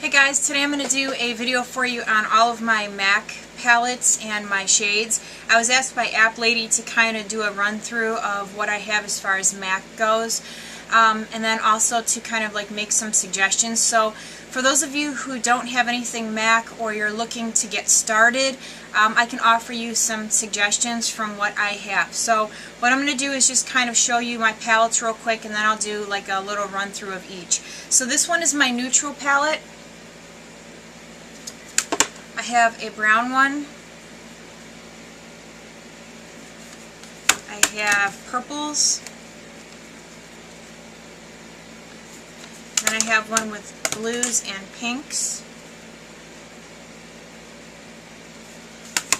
Hey guys, today I'm going to do a video for you on all of my MAC palettes and my shades. I was asked by App Lady to kind of do a run through of what I have as far as MAC goes, and then also to kind of like make some suggestions. So for those of you who don't have anything MAC or you're looking to get started, I can offer you some suggestions from what I have. So what I'm going to do is just kind of show you my palettes real quick, and then I'll do like a little run through of each. So this one is my neutral palette. I have a brown one, I have purples, then I have one with blues and pinks,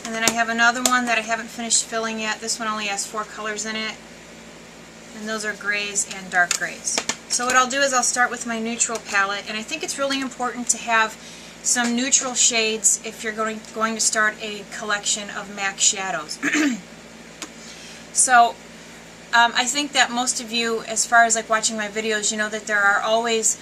and then I have another one that I haven't finished filling yet. This one only has 4 colors in it, and those are grays and dark grays. So what I'll do is I'll start with my neutral palette, and I think it's really important to have some neutral shades if you're going to start a collection of MAC shadows. So I think that most of you, as far as like watching my videos, you know that there are always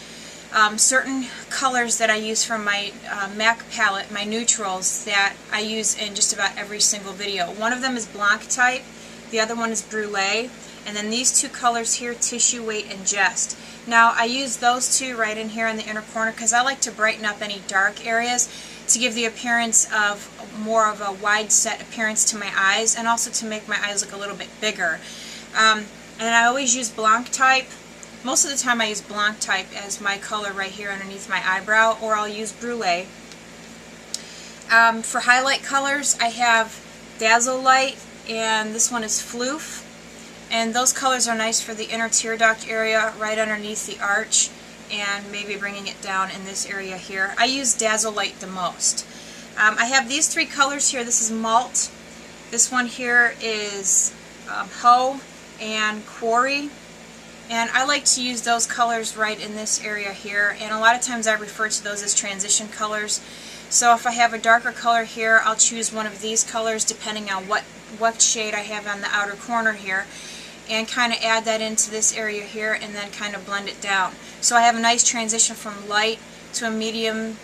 certain colors that I use from my MAC palette, my neutrals, that I use in just about every single video. One of them is Blanc type, the other one is Brulee, and then these two colors here, Tissue Weight and Jest. Now I use those two right in here in the inner corner because I like to brighten up any dark areas to give the appearance of more of a wide set appearance to my eyes, and also to make my eyes look a little bit bigger. And I always use Blanc type. Most of the time I use Blanc type as my color right here underneath my eyebrow, or I'll use Brulee. For highlight colors I have Dazzlelight, and this one is Phloof. And those colors are nice for the inner tear duct area right underneath the arch, and maybe bringing it down in this area here. I use Dazzlelight the most. I have these 3 colors here. This is Malt. This one here is Haux and Quarry. And I like to use those colors right in this area here. And a lot of times I refer to those as transition colors. So if I have a darker color here, I'll choose one of these colors depending on what shade I have on the outer corner here, and kind of add that into this area here, and then kind of blend it down. So I have a nice transition from light to a medium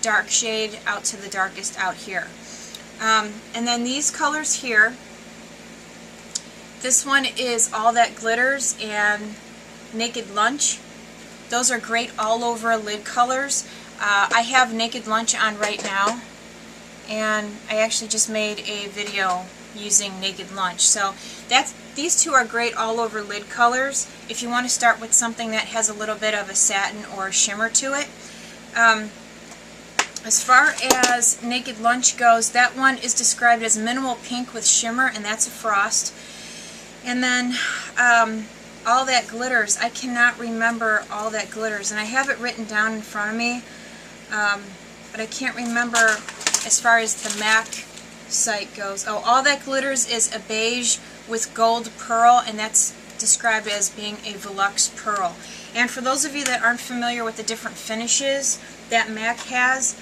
dark shade out to the darkest out here. And then these colors here, this one is All That Glitters and Naked Lunch. Those are great all over lid colors. I have Naked Lunch on right now, and I actually just made a video using Naked Lunch. So these two are great all over lid colors if you want to start with something that has a little bit of a satin or a shimmer to it. As far as Naked Lunch goes, that one is described as minimal pink with shimmer, and that's a frost. And then All That Glitters, I cannot remember All That Glitters, and I have it written down in front of me, but I can't remember as far as the MAC site goes. Oh, All That Glitters is a beige with gold pearl, and that's described as being a Veluxe pearl. And for those of you that aren't familiar with the different finishes that MAC has,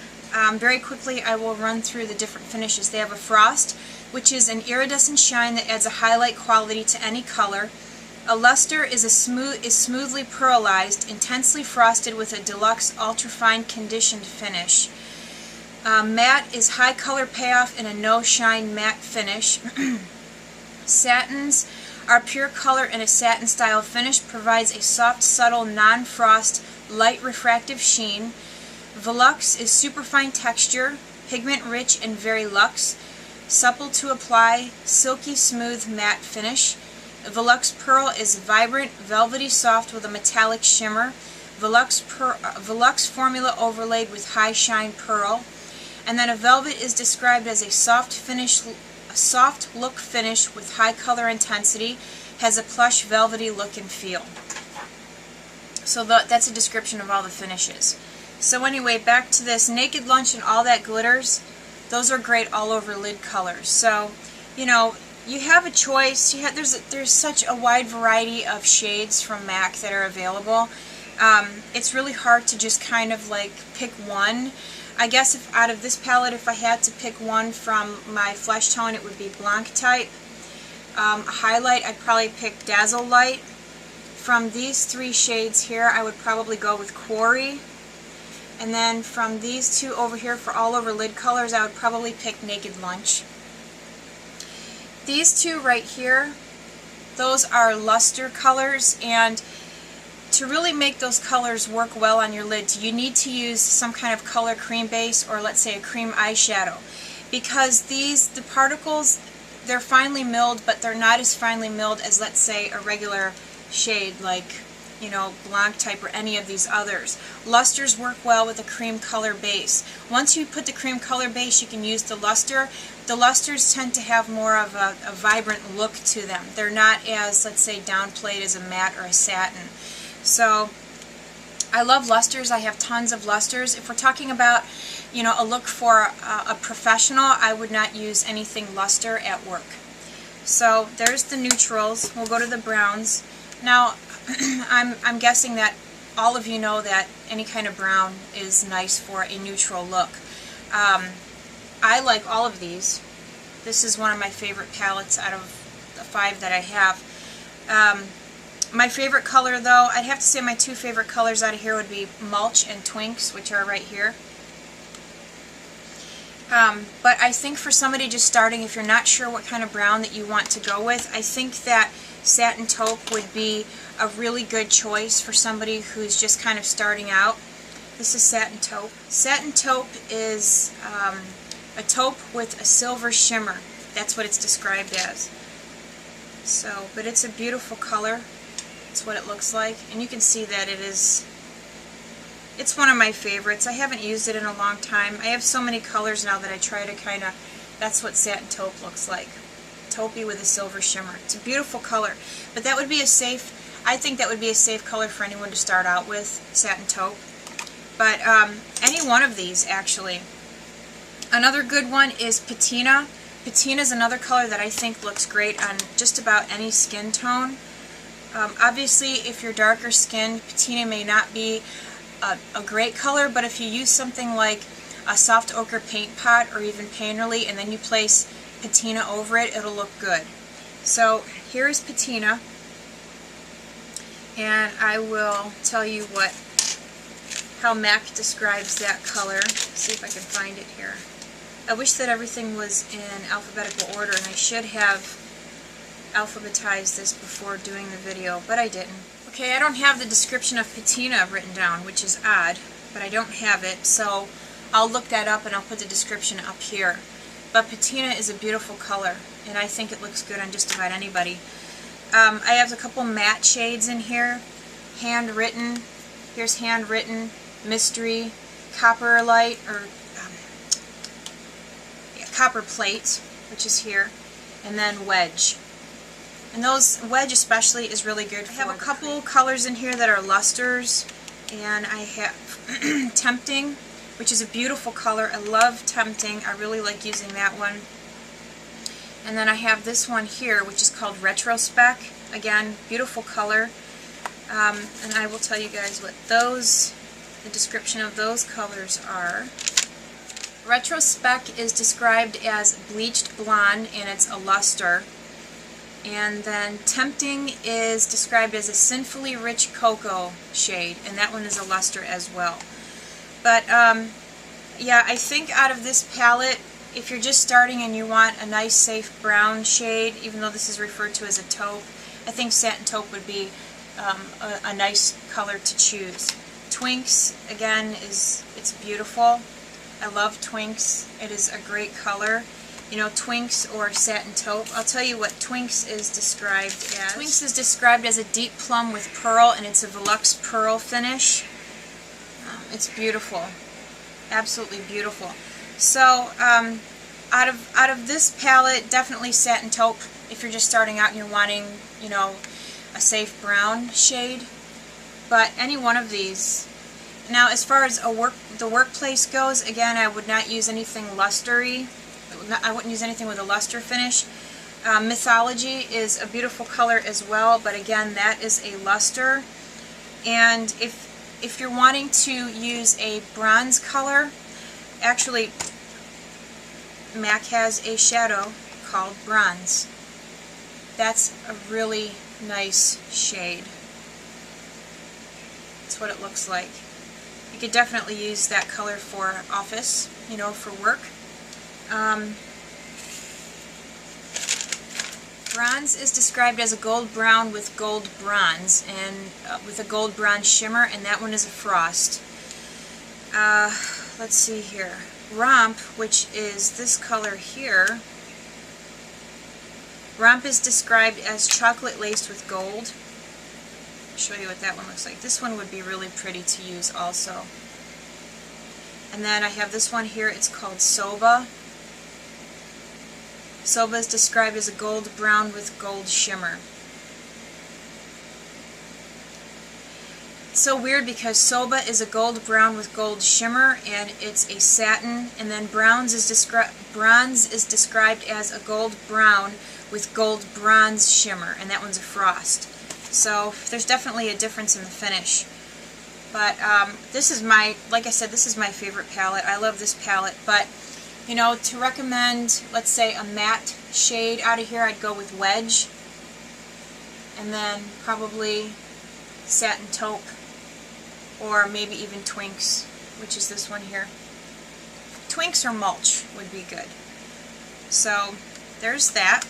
very quickly I will run through the different finishes. They have a Frost, which is an iridescent shine that adds a highlight quality to any color. A Luster is smoothly pearlized, intensely frosted with a deluxe ultrafine conditioned finish. Matte is high color payoff in a no shine matte finish. Satins are pure color in a satin style finish, provides a soft, subtle, non-frost, light refractive sheen. Veluxe is superfine texture, pigment rich and very luxe, supple to apply, silky smooth matte finish. Veluxe Pearl is vibrant, velvety soft with a metallic shimmer. Veluxe formula overlaid with high shine pearl. And then a Velvet is described as a soft look finish with high color intensity, has a plush velvety look and feel. So that's a description of all the finishes. So anyway, back to this Naked Lunch and All That Glitters. Those are great all over lid colors. So, you know, you have a choice. There's such a wide variety of shades from MAC that are available. It's really hard to just kind of like pick one. I guess if out of this palette, if I had to pick one from my flesh tone, it would be Blanc type. Highlight, I'd probably pick Dazzlelight. From these 3 shades here, I would probably go with Quarry. And then from these two over here for all over lid colors, I would probably pick Naked Lunch. These two right here, those are luster colors, and to really make those colors work well on your lids, you need to use some kind of color cream base, or let's say a cream eyeshadow, because the particles, they're finely milled, but they're not as finely milled as, let's say, a regular shade like, you know, Blanc type or any of these others. Lusters work well with a cream color base. Once you put the cream color base, you can use the luster. The lusters tend to have more of a vibrant look to them. They're not as, let's say, downplayed as a matte or a satin. So I love lusters. I have tons of lusters. If we're talking about, you know, a look for a professional, I would not use anything luster at work. So there's the neutrals. We'll go to the browns. Now, I'm guessing that all of you know that any kind of brown is nice for a neutral look. I like all of these. This is one of my favorite palettes out of the 5 that I have. My favorite color, though, I'd have to say my 2 favorite colors out of here would be Mulch and Twinks, which are right here. But I think for somebody just starting, if you're not sure what kind of brown that you want to go with, I think that Satin Taupe would be a really good choice for somebody who's just kind of starting out. This is Satin Taupe. Satin Taupe is a taupe with a silver shimmer. That's what it's described as. So, but it's a beautiful color. That's what it looks like, and you can see that it's one of my favorites. I haven't used it in a long time. I have so many colors now that I try to kind of, that's what Satin Taupe looks like. Taupey with a silver shimmer. It's a beautiful color, but that would be a safe, I think that would be a safe color for anyone to start out with, Satin Taupe. But any one of these, actually. Another good one is Patina. Patina is another color that I think looks great on just about any skin tone. Obviously, if you're darker skinned, Patina may not be a great color, but if you use something like a soft ochre paint pot or even Painterly, and then you place Patina over it, it'll look good. So here is Patina, and I will tell you how MAC describes that color. See if I can find it here. I wish that everything was in alphabetical order, and I should have alphabetized this before doing the video, but I didn't. Okay, I don't have the description of Patina written down, which is odd, but I don't have it, so I'll look that up and I'll put the description up here. But Patina is a beautiful color, and I think it looks good on just about anybody. I have a couple matte shades in here. Handwritten. Here's Handwritten, Mystery, Copper Light, or Copper Plate, which is here, and then Wedge. And those, Wedge especially, is really good for. I have a couple colors in here that are lusters, and I have Tempting, which is a beautiful color. I love Tempting. I really like using that one. And then I have this one here, which is called Retrospec. Again, beautiful color. And I will tell you guys what the description of those colors are. Retrospec is described as bleached blonde, and it's a luster. And then Tempting is described as a sinfully rich cocoa shade, and that one is a luster as well. But yeah, I think out of this palette, if you're just starting and you want a nice safe brown shade, even though this is referred to as a taupe, I think Satin Taupe would be a nice color to choose. Twinks, again, it's beautiful. I love Twinks. It is a great color. You know, Twinks or Satin Taupe. I'll tell you what Twinks is described as. Twinks is described as a deep plum with pearl, and it's a Veluxe pearl finish. It's beautiful. Absolutely beautiful. So, out of this palette, definitely Satin Taupe if you're just starting out and you're wanting, you know, a safe brown shade. But any one of these. Now, as far as the workplace goes, again, I would not use anything lustery. I wouldn't use anything with a luster finish. Mythology is a beautiful color as well, but again, that is a luster. And if you're wanting to use a bronze color, actually, MAC has a shadow called Bronze. That's a really nice shade. That's what it looks like. I could definitely use that color for office, you know, for work. Bronze is described as a gold brown with gold bronze, and with a gold bronze shimmer, and that one is a frost. Let's see here. Romp, which is this color here. Romp is described as chocolate laced with gold. I'll show you what that one looks like. This one would be really pretty to use also. And then I have this one here, it's called Soba. Soba is described as a gold brown with gold shimmer. It's so weird because Soba is a gold brown with gold shimmer, and it's a satin, and then bronze is described as a gold brown with gold bronze shimmer, and that one's a frost. So there's definitely a difference in the finish. But this is my, like I said, this is my favorite palette. I love this palette, but you know, to recommend, let's say, a matte shade out of here, I'd go with Wedge, and then probably Satin Taupe, or maybe even Twinks, which is this one here. Twinks or Mulch would be good. So there's that.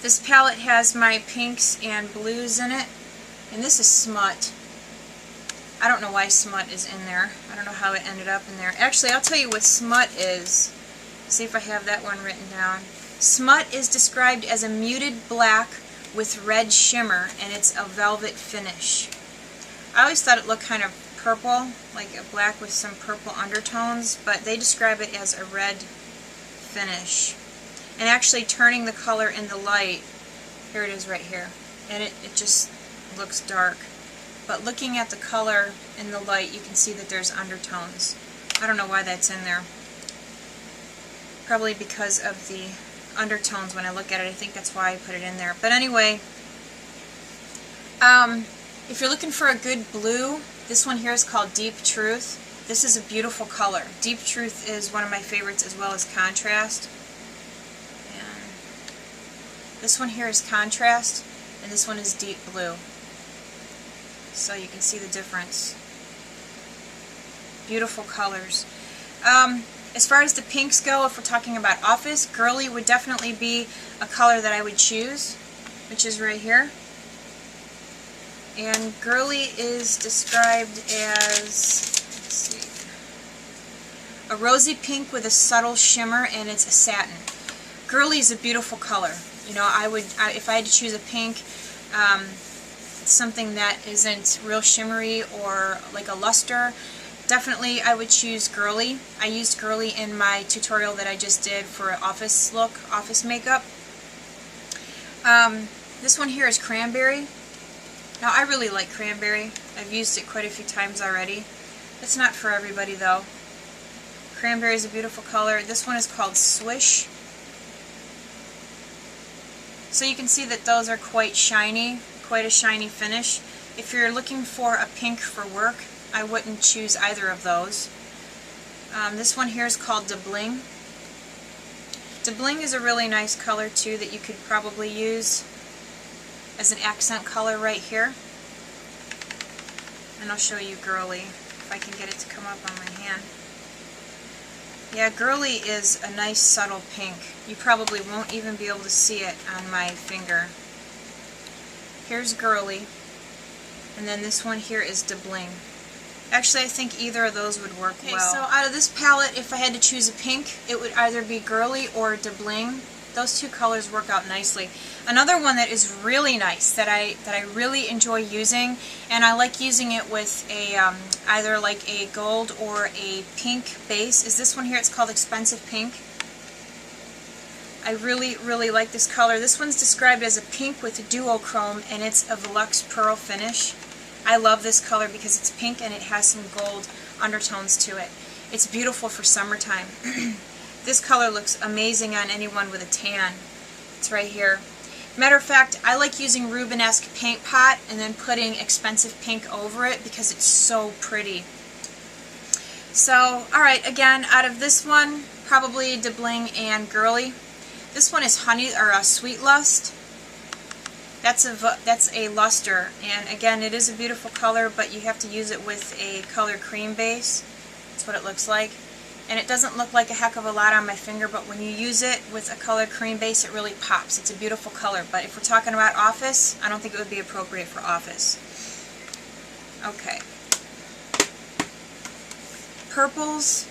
This palette has my pinks and blues in it, and this is Smut. I don't know why Smut is in there. I don't know how it ended up in there. Actually, I'll tell you what Smut is. See if I have that one written down. Smut is described as a muted black with red shimmer, and it's a velvet finish. I always thought it looked kind of purple, like a black with some purple undertones, but they describe it as a red finish. And actually turning the color in the light, here it is right here, and it just looks dark. But looking at the color in the light, you can see that there's undertones. I don't know why that's in there. Probably because of the undertones when I look at it. I think that's why I put it in there. But anyway, if you're looking for a good blue, this one here is called Deep Truth. This is a beautiful color. Deep Truth is one of my favorites, as well as Contrast. And this one here is Contrast, and this one is Deep Blue. So you can see the difference. Beautiful colors. As far as the pinks go, if we're talking about office, Girly would definitely be a color that I would choose, which is right here. And Girly is described as, let's see, a rosy pink with a subtle shimmer, and it's a satin. Girly is a beautiful color. You know, if I had to choose a pink, something that isn't real shimmery or like a luster, definitely I would choose Girly. I used Girly in my tutorial that I just did for office look, office makeup. This one here is Cranberry. Now I really like Cranberry. I've used it quite a few times already. It's not for everybody though. Cranberry is a beautiful color. This one is called Swish. So you can see that those are quite shiny, quite a shiny finish. If you're looking for a pink for work, I wouldn't choose either of those. This one here is called De Bling. De Bling is a really nice color too that you could probably use as an accent color right here. And I'll show you Girly, if I can get it to come up on my hand. Yeah, Girly is a nice subtle pink. You probably won't even be able to see it on my finger. Here's Girly, and then this one here is De Bling. Actually, I think either of those would work well. So out of this palette, if I had to choose a pink, it would either be Girly or De Bling. Those two colors work out nicely. Another one that is really nice, that I really enjoy using, and I like using it with a either like a gold or a pink base, is this one here. It's called Expensive Pink. I really like this color. This one's described as a pink with a duochrome, and it's a Veluxe Pearl finish. I love this color because it's pink and it has some gold undertones to it. It's beautiful for summertime. This color looks amazing on anyone with a tan. It's right here. Matter of fact, I like using Rubenesque Paint Pot and then putting Expensive Pink over it because it's so pretty. So, alright, again, out of this one, probably De Bling and Girly. This one is Honey or Sweet Lust. that's a luster, and again, it is a beautiful color, but you have to use it with a color cream base. That's what it looks like. And it doesn't look like a heck of a lot on my finger, but when you use it with a color cream base, it really pops. It's a beautiful color, but if we're talking about office, I don't think it would be appropriate for office. Okay. Purples.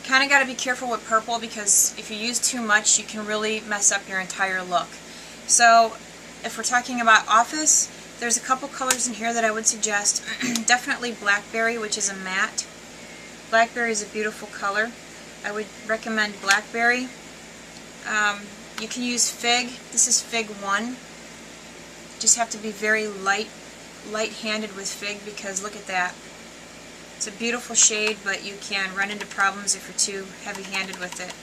Kind of got to be careful with purple, because if you use too much, you can really mess up your entire look. So if we're talking about office, there's a couple colors in here that I would suggest. Definitely Blackberry, which is a matte. Blackberry is a beautiful color. I would recommend Blackberry. You can use Fig. This is Fig 1. Just have to be very light-handed with Fig, because look at that. It's a beautiful shade, but you can run into problems if you're too heavy-handed with it.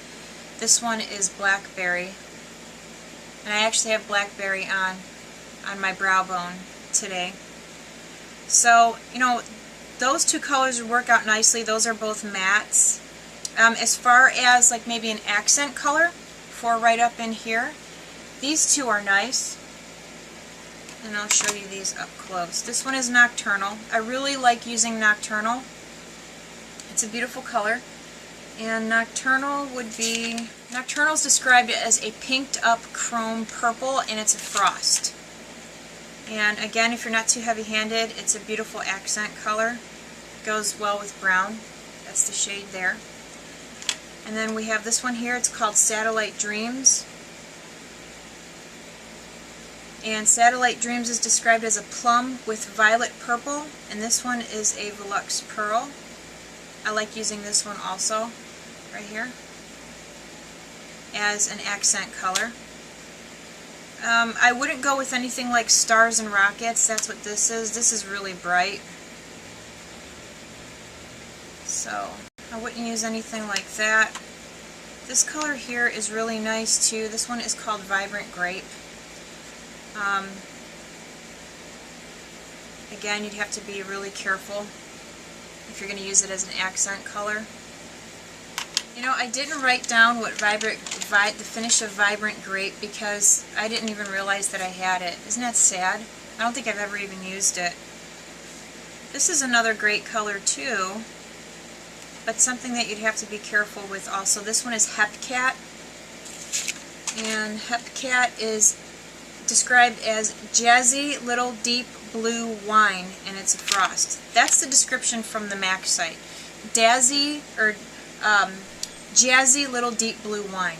This one is Blackberry. And I actually have Blackberry on my brow bone today. So, you know, those two colors would work out nicely. Those are both mattes. As far as like maybe an accent color for right up in here, these two are nice. And I'll show you these up close. This one is Nocturnal. I really like using Nocturnal. It's a beautiful color. And Nocturnal is described as a pinked up chrome purple, and it's a frost. And again, if you're not too heavy-handed, it's a beautiful accent color. It goes well with brown. That's the shade there. And then we have this one here. It's called Satellite Dreams. And Satellite Dreams is described as a plum with violet purple, and this one is a Veluxe Pearl. I like using this one also, right here, as an accent color. I wouldn't go with anything like Stars and Rockets. That's what this is. This is really bright. So I wouldn't use anything like that. This color here is really nice too. This one is called Vibrant Grape. Again, you'd have to be really careful if you're going to use it as an accent color. You know, I didn't write down what the finish of Vibrant Grape, because I didn't even realize that I had it. Isn't that sad? I don't think I've ever even used it. This is another great color too, but something that you'd have to be careful with also. This one is Hepcat, and Hepcat is described as jazzy little deep blue wine, and it's a frost. That's the description from the MAC site. Jazzy little deep blue wine.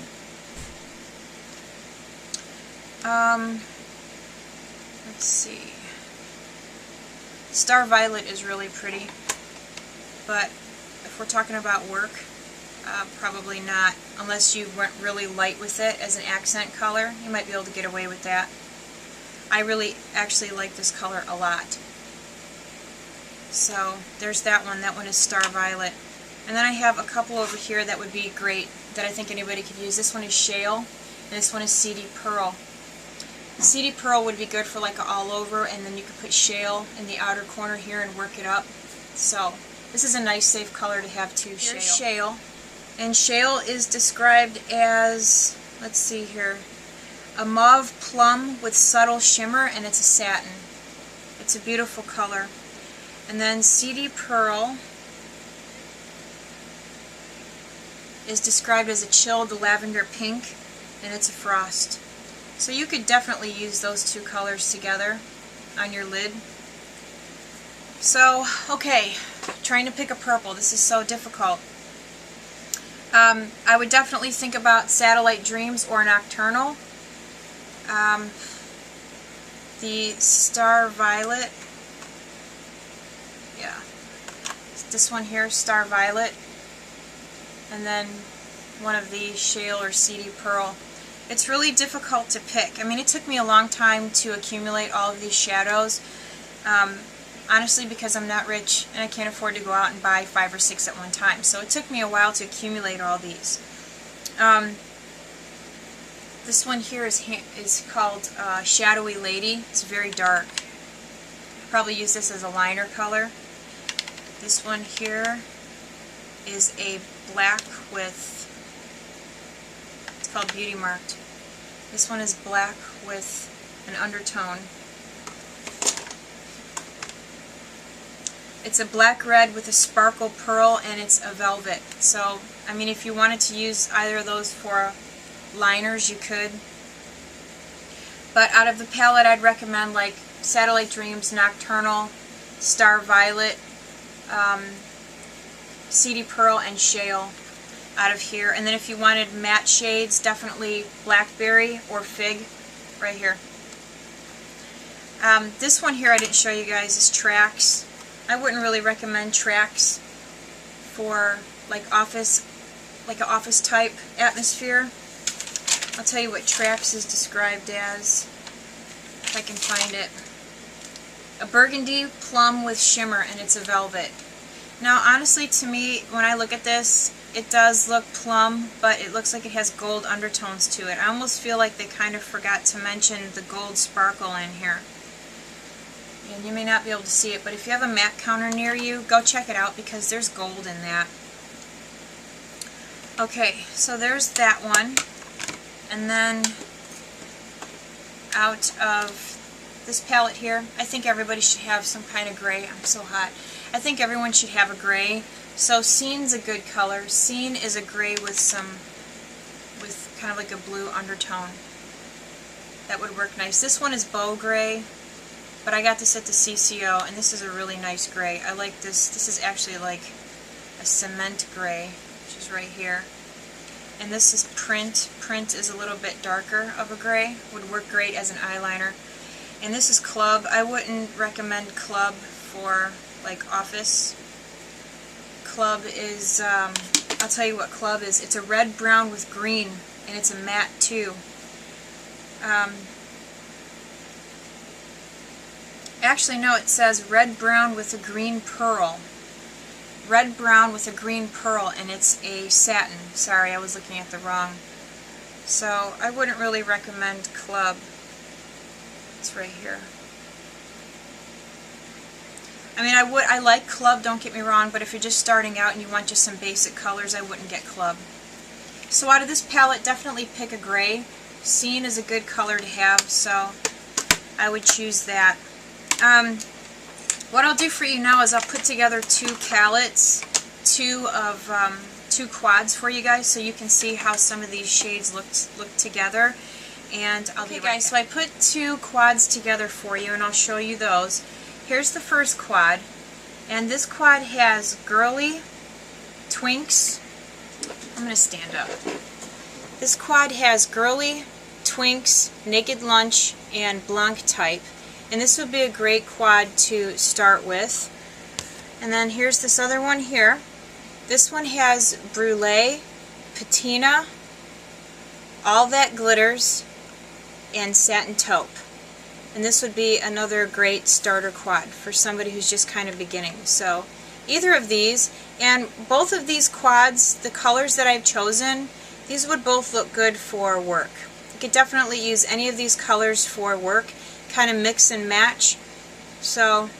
Let's see. Star Violet is really pretty, but if we're talking about work, probably not, unless you went really light with it as an accent color. You might be able to get away with that. I really actually like this color a lot. So there's that one. That one is Star Violet. And then I have a couple over here that would be great, that I think anybody could use. This one is Shale, and this one is Seedy Pearl. Seedy Pearl would be good for like an all over, and then you could put Shale in the outer corner here and work it up. So this is a nice safe color to have too. Here's Shale. And Shale is described as, let's see here, a mauve plum with subtle shimmer, and it's a satin. It's a beautiful color. And then Seedy Pearl is described as a chilled lavender pink, and it's a frost. So you could definitely use those two colors together on your lid. So, okay, trying to pick a purple. This is so difficult. I would definitely think about Satellite Dreams or Nocturnal. The Star Violet, yeah, this one here, Star Violet, and then one of these, Shale or Seedy Pearl. It's really difficult to pick. I mean, it took me a long time to accumulate all of these shadows, honestly, because I'm not rich and I can't afford to go out and buy 5 or 6 at one time. So it took me a while to accumulate all these. This one here is called Shadowy Lady. It's very dark. Probably use this as a liner color. This one here is a black with, it's called Beauty Marked. This one is black with an undertone. It's a black red with a sparkle pearl, and it's a velvet. So, I mean, if you wanted to use either of those for liners, you could. But out of the palette, I'd recommend like Satellite Dreams, Nocturnal, Star Violet, Seedy Pearl, and Shale out of here. And then if you wanted matte shades, definitely Blackberry or Fig right here. This one here I didn't show you guys is Tracks. I wouldn't really recommend Tracks for like an office type atmosphere. I'll tell you what Tracks is described as, if I can find it. A burgundy plum with shimmer, and it's a velvet. Now honestly, to me, when I look at this, it does look plum, but it looks like it has gold undertones to it. I almost feel like they kind of forgot to mention the gold sparkle in here. And you may not be able to see it, but if you have a MAC counter near you, go check it out because there's gold in that. Okay, so there's that one. And then out of this palette here, I think everybody should have some kind of gray. I'm so hot. I think everyone should have a gray. So Scene's a good color. Scene is a gray with kind of like a blue undertone. That would work nice. This one is Bow Gray, but I got this at the CCO, and this is a really nice gray. I like this. This is actually like a cement gray, which is right here. And this is Print. Print is a little bit darker of a gray. Would work great as an eyeliner. And this is Club. I wouldn't recommend Club for like office. Club is, I'll tell you what Club is. It's a red brown with green, and it's a matte too. Actually, no, it says red brown with a green pearl. Red brown with a green pearl, and it's a satin. Sorry, I was looking at the wrong. So I wouldn't really recommend Club. It's right here. I mean, I like Club, don't get me wrong, but if you're just starting out and you want just some basic colors, I wouldn't get Club. So out of this palette, definitely pick a gray. Scene is a good color to have, so I would choose that. What I'll do for you now is I'll put together two palettes, two quads for you guys, so you can see how some of these shades look together. And I'll be right back. So I put two quads together for you, and I'll show you those. Here's the first quad, and this quad has Girly, Twinks. I'm going to stand up. This quad has Girly, Twinks, Naked Lunch, and Blanc type. And this would be a great quad to start with. And then here's this other one here. This one has Brulee, Patina, All That Glitters, and Satin Taupe. And this would be another great starter quad for somebody who's just kind of beginning. So either of these, and both of these quads, the colors that I've chosen, these would both look good for work. You could definitely use any of these colors for work, kind of mix and match. So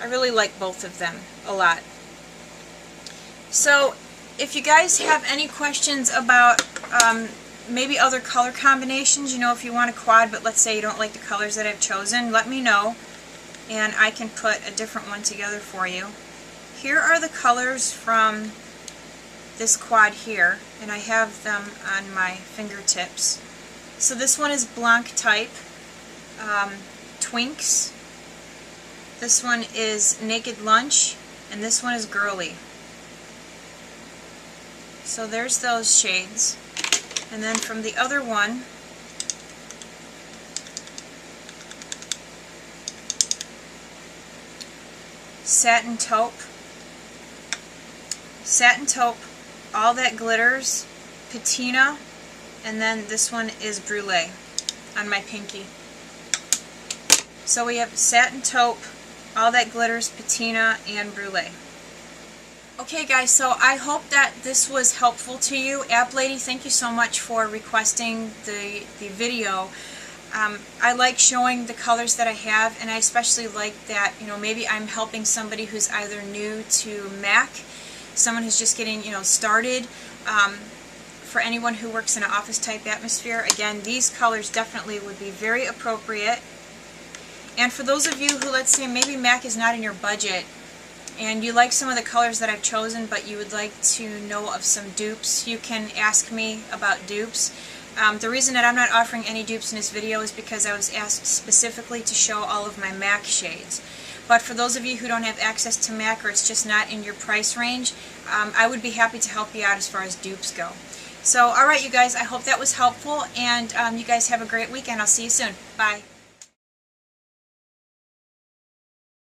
I really like both of them a lot. So if you guys have any questions about maybe other color combinations, you know, if you want a quad but let's say you don't like the colors that I've chosen, let me know and I can put a different one together for you. Here are the colors from this quad here, and I have them on my fingertips. So this one is Blanc type, Twinks, this one is Naked Lunch, and this one is Girly. So there's those shades. And then from the other one, Satin Taupe, All That Glitters, Patina, and then this one is Brulee on my pinky. So we have Satin Taupe, All That Glitters, Patina, and Brulee. Okay guys, so I hope that this was helpful to you. App Lady, thank you so much for requesting the video. I like showing the colors that I have, and I especially like that, you know, maybe I'm helping somebody who's either new to MAC, someone who's just getting, you know, started. for anyone who works in an office type atmosphere. Again, these colors definitely would be very appropriate. And for those of you who, let's say, maybe MAC is not in your budget and you like some of the colors that I've chosen, but you would like to know of some dupes, you can ask me about dupes. The reason that I'm not offering any dupes in this video is because I was asked specifically to show all of my MAC shades. But for those of you who don't have access to MAC, or it's just not in your price range, I would be happy to help you out as far as dupes go. So, alright you guys, I hope that was helpful, and you guys have a great weekend. I'll see you soon. Bye.